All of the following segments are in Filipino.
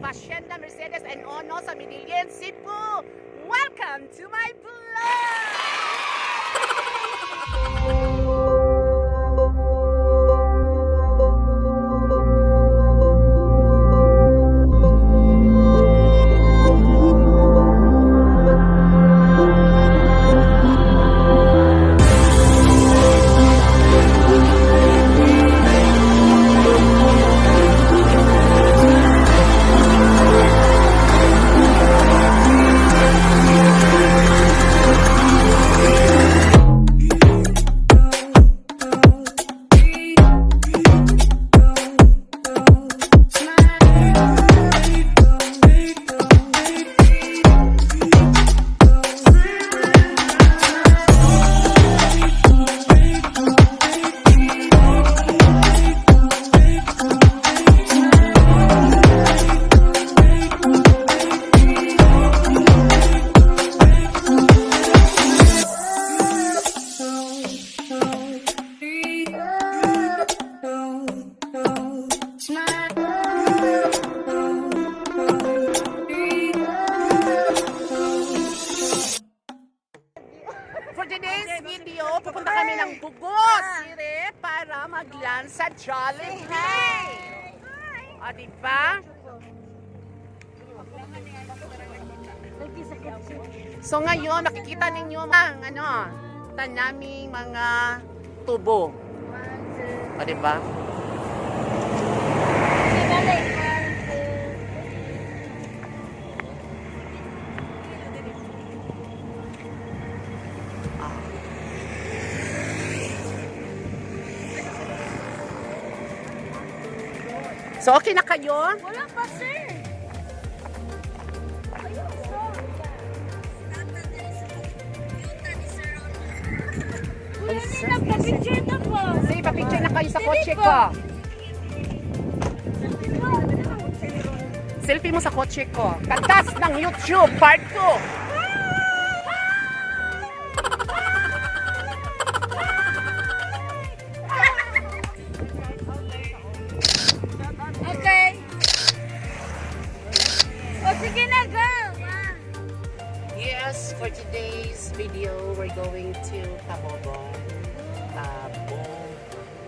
of Hacienda Mercedes and Ono sa Medellin, Cebu. Welcome to my vlog! For today's video, pupunta kami ng Bugos para mag-lunch sa Jollibee. O, diba? So ngayon, nakikita ninyo ang tanaming mga tubo. O, diba? So, okay na kayo? Wala pa, sir. Kuya, nagpa-picture na po. Sige, pa-picture na kayo sa kotse ko. Selfie mo sa kotse ko. Katas ng YouTube, part 2. Yes, for today's video, we're going to Tabogon.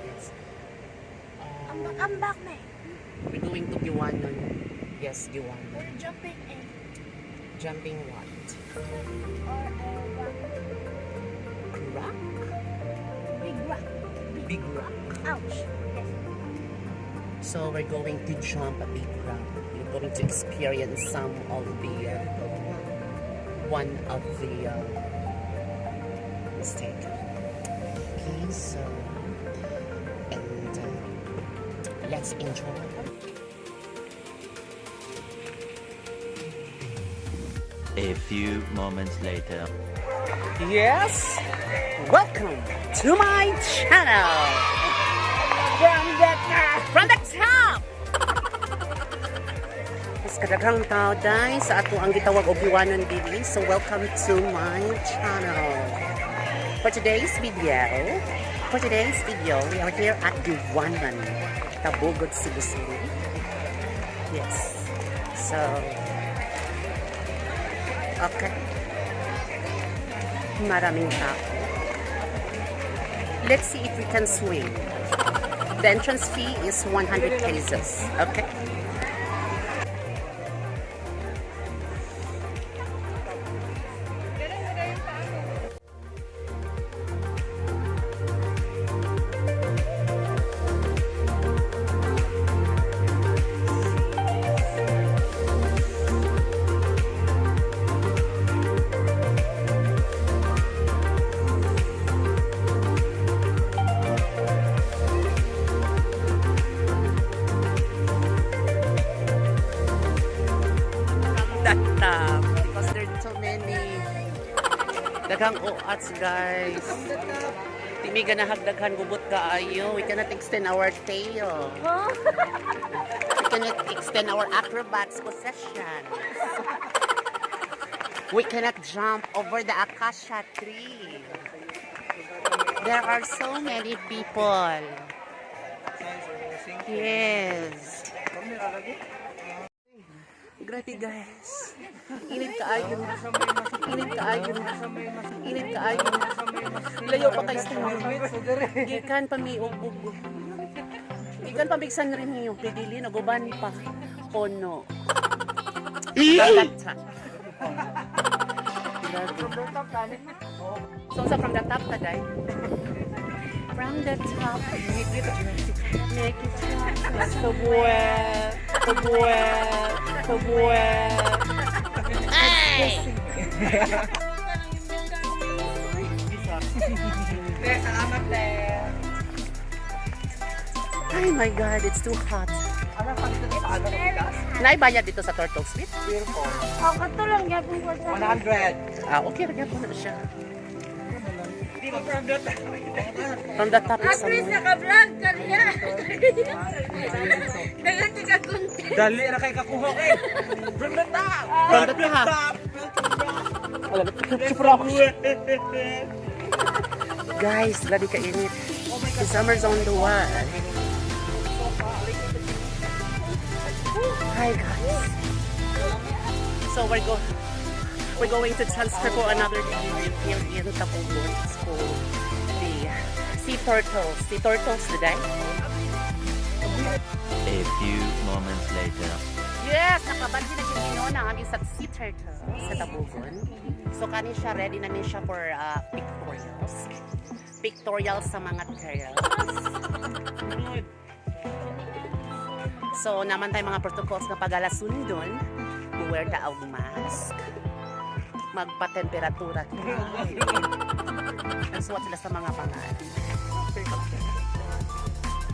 Yes. I'm back, man. We're going to Giwanon. Yes, Giwanon. We're jumping in. Jumping what? Or Rock? big rock. Big rock. Ouch. Yes. So we're going to jump a big rock. We're going to experience some of the one of the mistake. Okay, so and let's enjoy. A few moments later. Yes, welcome to my channel from the top. Mas kadaghang tao dai sa ato ang gitawag og Giwanon dili. So welcome to my channel. For today's video, we are here at Giwanon, Tabogon, Cebu City. Yes. So okay. Maraming tao. Let's see if we can swim. The entrance fee is 100 pesos. Okay. Because there's so many daghang oats, guys. Timi ganahag daghan gubot kaayo. We cannot extend our tail. We cannot extend our acrobats possession. We cannot jump over the acacia tree. There are so many people. Yes. grabe guys. Init kaayo. Init kaayo. Init kaayo. Layo pa kay sa gikan pa mi ug gikan pa bigsan rin niyo pidili naguban pa kono. So sa from the top taday. From the top, make it top. Kabuel, kabuel, kabuel. Hey! Oh my God, it's too hot. Naibayad dito sa Turtle Sweet? Ako to lang yapon ko sa 100. Okay, lagyan po na siya. Di ba from the top? From the top is Please naka-vlog ka niya. Dagan ka kunti. Dali na kay kakuha kay. From the top. From the top. Alam, super ako. Guys, grabe ka init. The summer's on the way. Hi guys. So we're going to transfer for another day here in Tabogon. It's called the sea turtles. Sea turtles today. A few moments later. Yes, nakabanti na siya na ang isang sea turtle sa Tabogon. So kani siya ready na niya for pictorials. Pictorials sa mga girls. So naman tayo mga protocols na pag-alasundon. You wear the mask. Magpa-temperatura. Nagsuwat sila sa mga pangalan.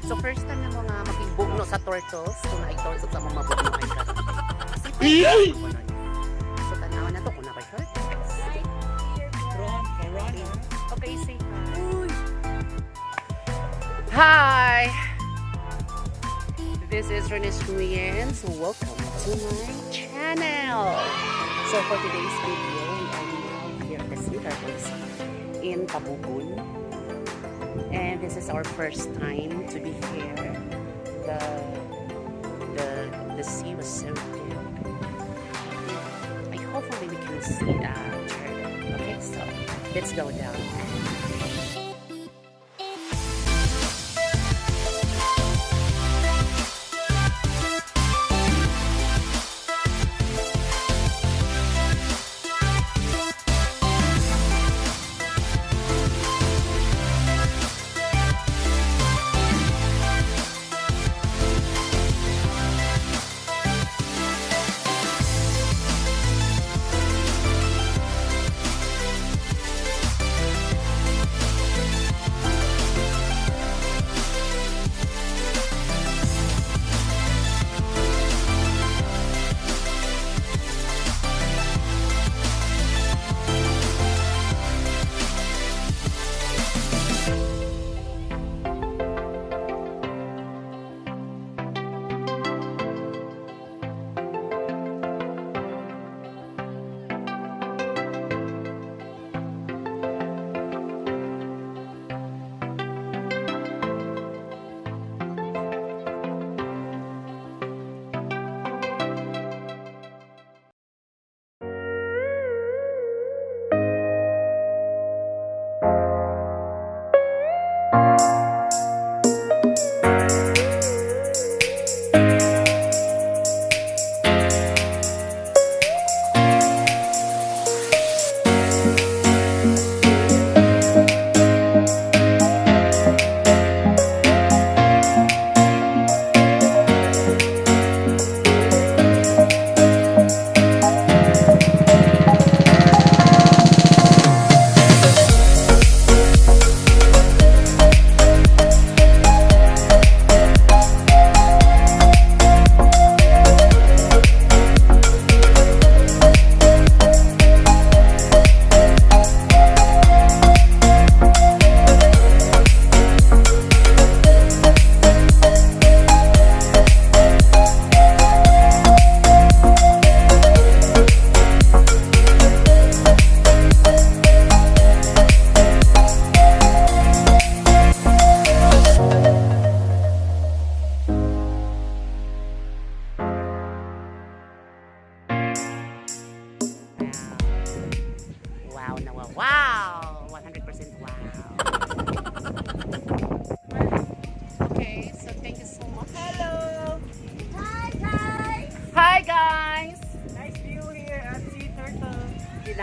So first time na mga makibugno sa turtles. Kung na-turtles sa mga mabugno ay kasi. So tanawan na to kung na-by turtles. Okay, say hi! This is Renes Nguyen, so welcome to my channel. So for today's video, we are now here at the Sea Turtles in Tabogon. And this is our first time to be here. The sea was so good. Hopefully we can see the turtle. Okay, so let's go down.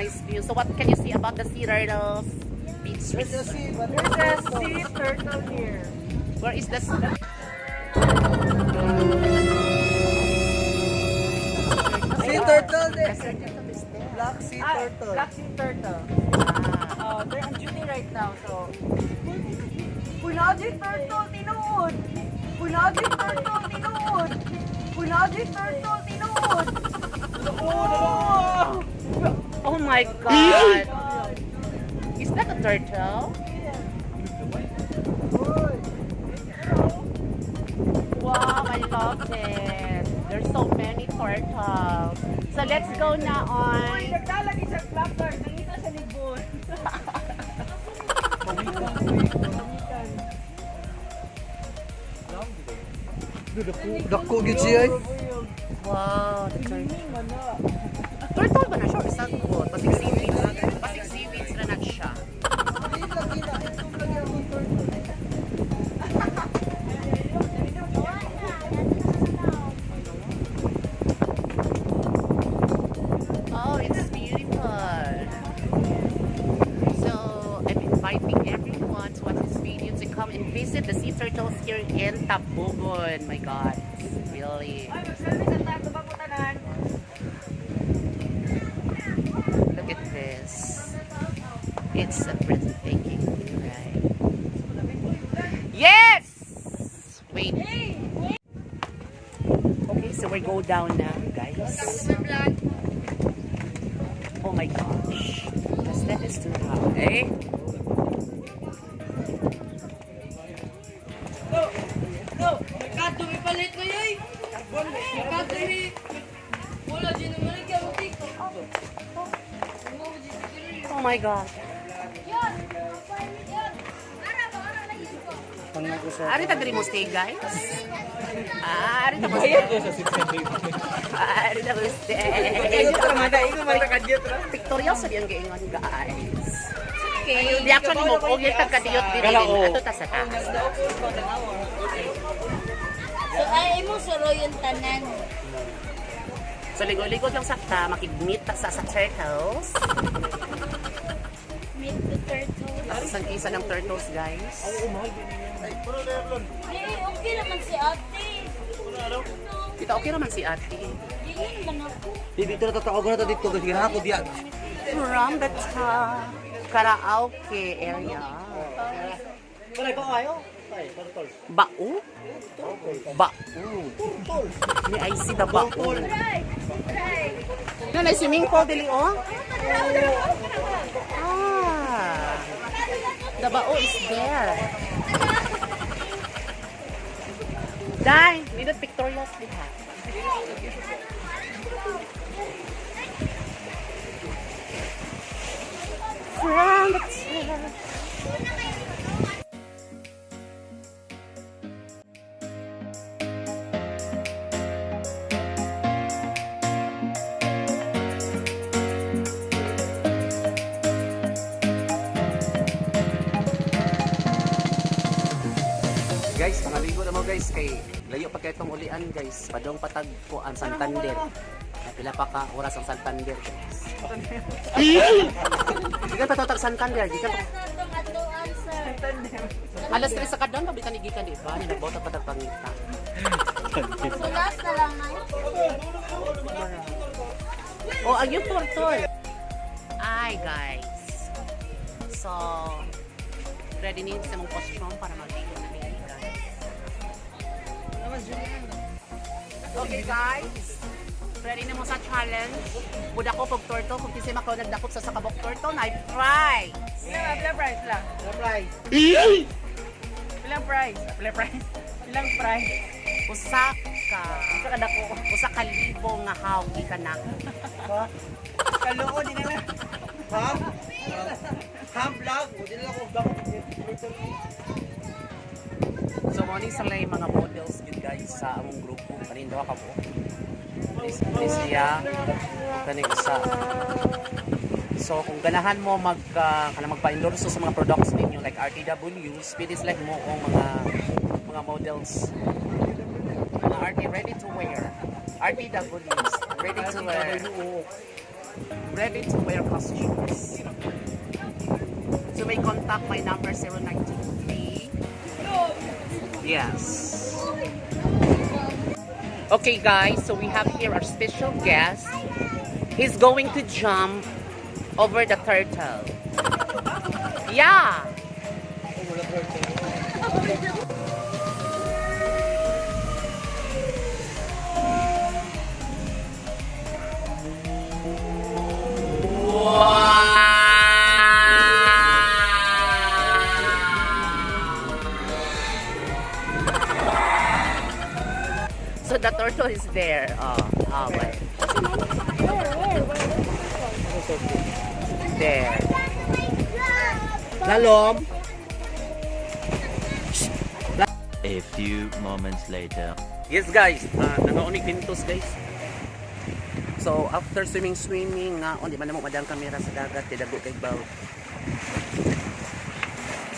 nice view. So what can you see about the sea turtles? Beach There's a sea, but There's a sea turtle here. Where is the sea turtle there. Kasi turtle is there. Black sea turtle. Black sea turtle. They're on duty right now, so... Punagi turtle, tinuod! Punagi turtle, tinuod! Punagi turtle, tinuod! Oh! Oh my god. Is that a turtle? Wow, I love it. There's so many turtles. So let's go na on. Naglalagay sa placard, nangita sa libon. Dako gid siya. Wow, the turtle. Turtle ba na siya? Or sagot? Pasig seaweeds. Pasig seaweeds na siya. Oh, it's beautiful. So, I'm inviting everyone to watch this video to come and visit the sea turtles here in Tabogon. My God, it's really... Ay, magsalmi sa tato ba putanan? Look at this. It's a breathtaking, right? Yes! Wait. Okay, so we go down now, guys. Oh my gosh. The step is too high. Kato, ipalit ko yun! Kato, wala din naman nagkamutik. Oh my god. Ari ta diri mo stay, guys. Ari ta mo stay. Ari ta mo stay. Pictorial sa diyang gaingon, guys. Okay. Di actually mo og yung tagkadiyot diri. Ato ta sa taas. So, ay mo suro yung tanan. So ligo-ligo lang sa ta, makigmeet ta sa turtles. Meet the turtle. Tapos isang isa ng turtles, guys. Okay naman si ate. Kita okay naman si ate. Hindi naman ako. Bibi ito natataog na ito dito. Kasi ginahapod yan. From the top karaoke area. Kalay pa kayo? Bao? Bao. May I see the bao. Na swimming pool dili oh? Ah. The bao is there. Dai, dito pictorials diha. From the top. Guys, pangaligo na mo guys kay layo pa kay itong ulian guys. Padong patag ko ang Santander. Pila pa ka oras ang Santander guys. Di ka patotag Santander, di ka pa. Alas 3 sa kadang pabitan ni gikan di ba? Ni nagbota patag pangita. Sulas na lang na. Oh, ang yung turtle. Ay guys. So, ready niyo sa mong costume para mag-ligo na niyo guys. Okay guys. Ready na mo sa challenge. Budak ko pag turtle. Kung kasi makaw nagdakop sa sakabok turtle, na prize. Ilang price lang? Ilang price? Ilang price? Ilang price? Ilang price? Usaka. Sa kadako. Usaka libo nga hawgi ka na. Ha? Kaloo, di na lang. Ha? Ha? Vlog? Hindi na ako vlog. So, morning sa lang yung mga models yun guys sa among grupo. Kanindo ka po. Please siya. Kani isa. So, kung ganahan mo magpa-endorse sa mga products ninyo like RTW, speed is like mo o mga models. Mga RT ready to wear. RTWs ready to wear. ready to wear costumes. So may contact my number 093. Yes. Okay guys, so we have here our special guest. He's going to jump over the turtle. Yeah. So the turtle is there. Wait. There. Lalom. A few moments later. Yes guys, nag-unig pintos guys. So after swimming, di man na mo madang kamera sa dagat, tidago kay baw.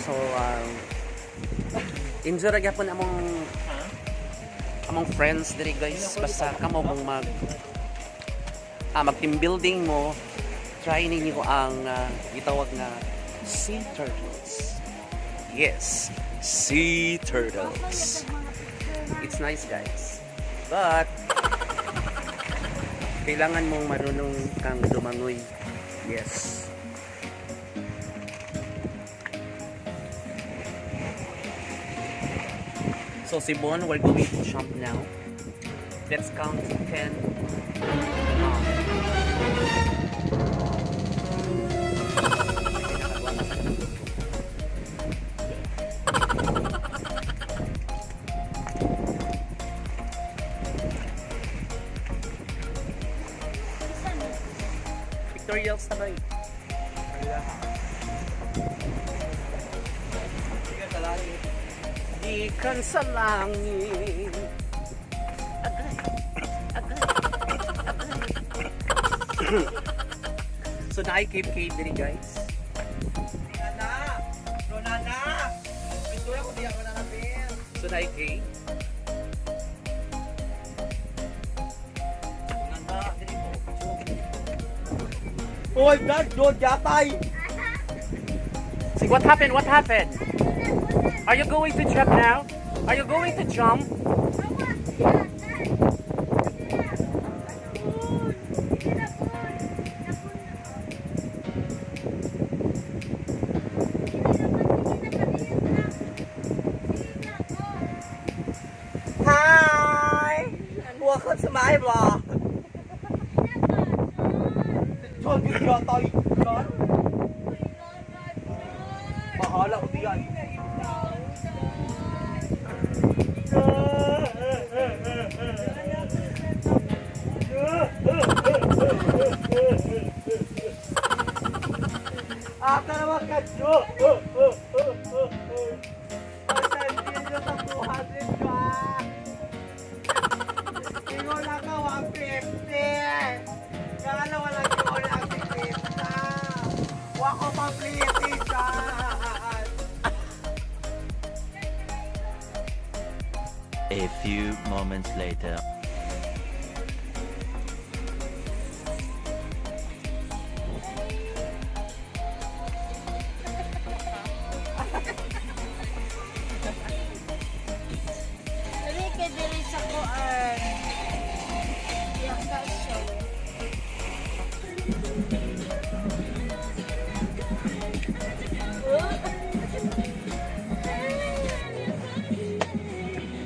So enjoy ra gyapon among friends diri guys. Basta kamo mong mag team building mo, try ninyo ang gitawag na sea turtles. Yes, sea turtles. It's nice guys. But kailangan mong marunong kang lumangoy. Yes. So Cebu, we're going to jump now. Let's count to 10. Tutorials na ba eh? Ikan sa langit. Agay. So na ay cave diri guys. So na ay cave. Oy, Brad, doon yatay. See what happened? What happened? Are you going to jump now? Are you going to jump? Hi! Welcome to my vlog. John, yatay. John. Bahala ko diyan. Ata naman ka, Jo! Pagsan dito sa 200 ka! Ingo na ka, 150! Kala walang ko lang si Krista! Wako pabliti dyan! A few moments later.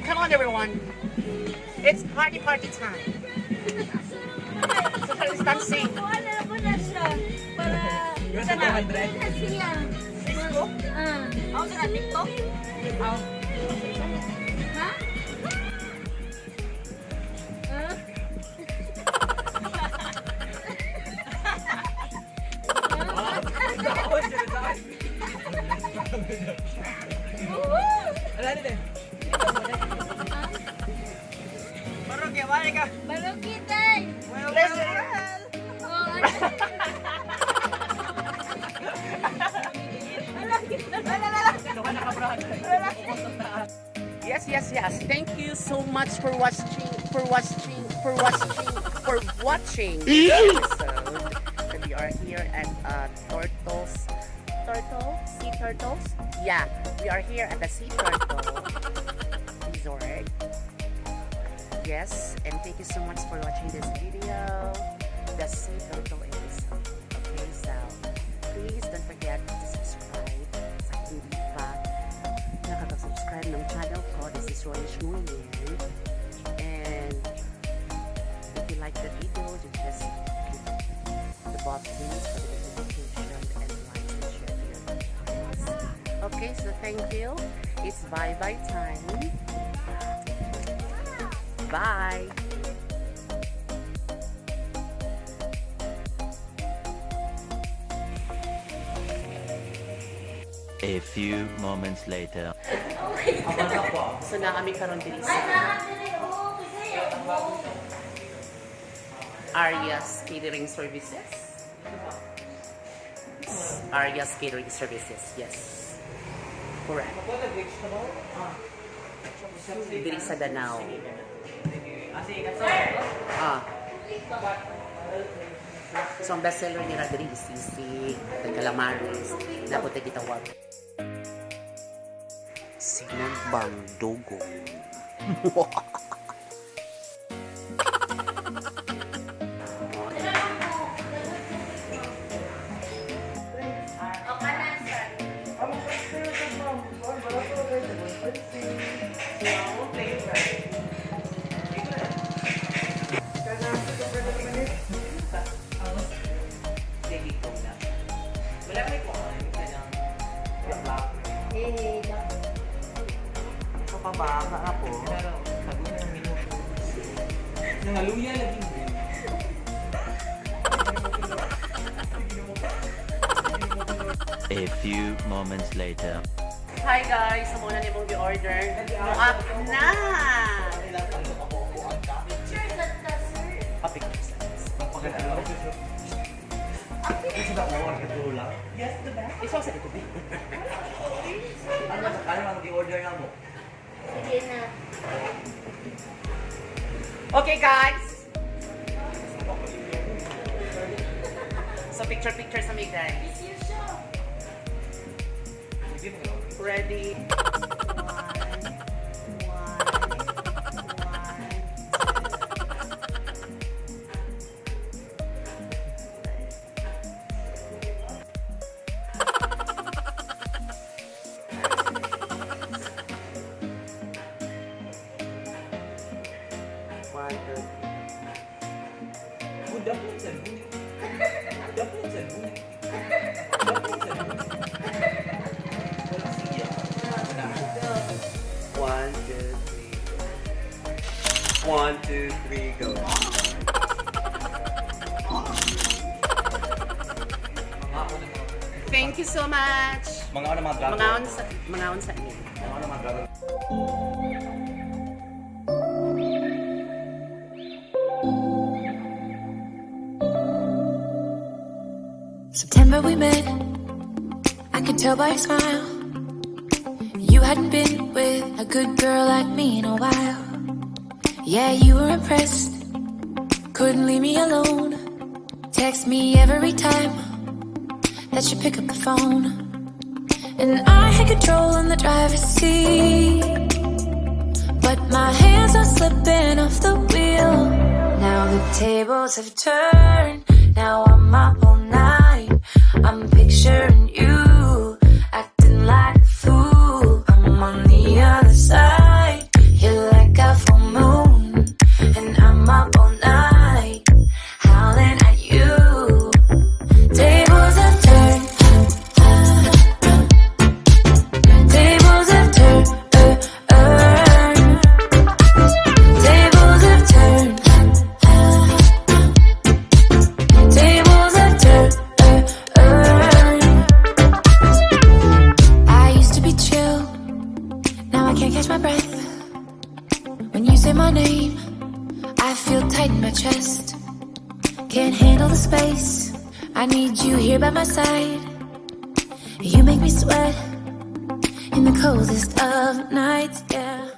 Come on everyone. It's party time. Social distancing. Wala po na siya. Para... Yun sa 200? Siya. Facebook? Ako sa TikTok? Ha? Ala din. Marog ya, balik ka. Balog kita eh. Well. Oh, Yes. Thank you so much for watching this episode. here at Sea Turtles. Yeah, we are here at the Sea Turtle Resort. Yes, and thank you so much for watching this video. The Sea Turtle episode. Okay, so please don't forget to subscribe sa hindi pa nakaka-subscribe ng channel ko. This is Ronish Nguyen. And if you like the video, you just click the buttons for the notification and like and share to your friends. Okay, so thank you. It's bye-bye time. Bye! A few moments later. So na kami karon diri sa Arias Catering Services. Arias Catering Services, yes. Correct. Diri sa Danao. So ang bestseller ni Radri is sisig, calamares, na po tawag. Sinimbang dugo. Pabaka ako. Nangaluya lagi. A few moments later. Hi guys! So muna ni mong order. Muap na! Pictures at the sir. Pictures. Yes, the best. Isa sa ito. Ano sa kanya ang di-order na mo? Sige na. Okay guys! So picture sa me guys. It's your show. Ready? One, two, three, go. Thank you so much! Mga ano mga dragon. Mga on sa inyo. Mga ano mga dragon. September we met, I could tell by your smile. You hadn't been with a good girl like me in a while. Yeah, you were impressed, couldn't leave me alone. Text me every time that you pick up the phone. And I had control in the driver's seat, but my hands are slipping off the wheel. Now the tables have turned, now I'm up all night. I'm picturing you, acting like a fool. I'm on the other side, you're like a full moon, and I'm up all night, howling at you. Tables have turned, tables have turned, tables have turned, tables have turned. I used to be chill, now I can't catch my breath. When you say my name, I feel tight in my chest. Can't handle the space, I need you here by my side. You make me sweat in the coldest of nights, yeah.